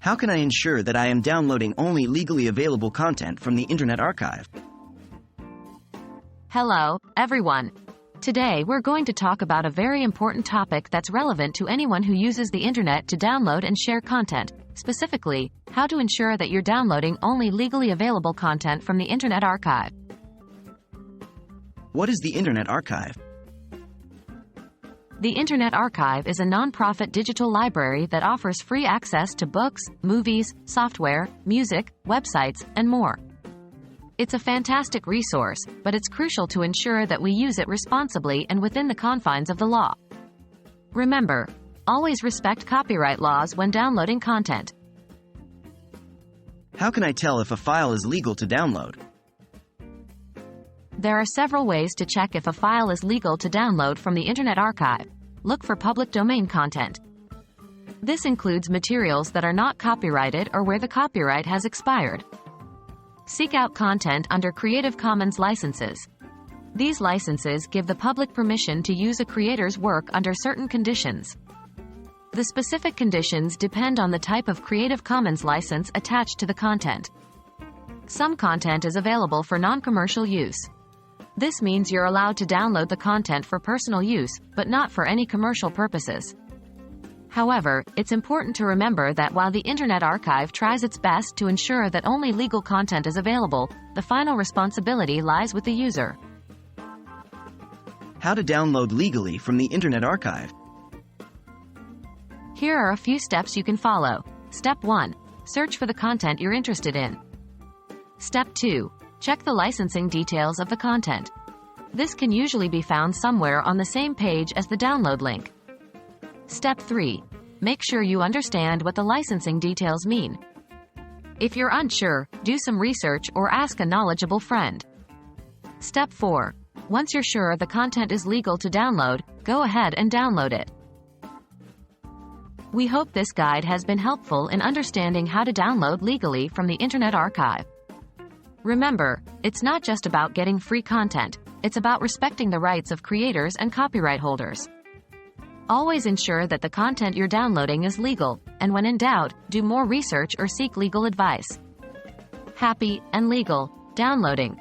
How can I ensure that I am downloading only legally available content from the Internet Archive? Hello, everyone. Today we're going to talk about a very important topic that's relevant to anyone who uses the internet to download and share content. Specifically, how to ensure that you're downloading only legally available content from the Internet Archive. What is the Internet Archive? The Internet Archive is a non-profit digital library that offers free access to books, movies, software, music, websites, and more. It's a fantastic resource, but it's crucial to ensure that we use it responsibly and within the confines of the law. Remember, always respect copyright laws when downloading content. How can I tell if a file is legal to download? There are several ways to check if a file is legal to download from the Internet Archive. Look for public domain content. This includes materials that are not copyrighted or where the copyright has expired. Seek out content under Creative Commons licenses. These licenses give the public permission to use a creator's work under certain conditions. The specific conditions depend on the type of Creative Commons license attached to the content. Some content is available for non-commercial use. This means you're allowed to download the content for personal use, but not for any commercial purposes. However, it's important to remember that while the Internet Archive tries its best to ensure that only legal content is available, the final responsibility lies with the user. How to download legally from the Internet Archive? Here are a few steps you can follow. Step 1. Search for the content you're interested in. Step 2. Check the licensing details of the content. This can usually be found somewhere on the same page as the download link. Step 3. Make sure you understand what the licensing details mean. If you're unsure, do some research or ask a knowledgeable friend. Step 4. Once you're sure the content is legal to download, go ahead and download it. We hope this guide has been helpful in understanding how to download legally from the Internet Archive. Remember, it's not just about getting free content, it's about respecting the rights of creators and copyright holders. Always ensure that the content you're downloading is legal, and when in doubt, do more research or seek legal advice. Happy and legal downloading.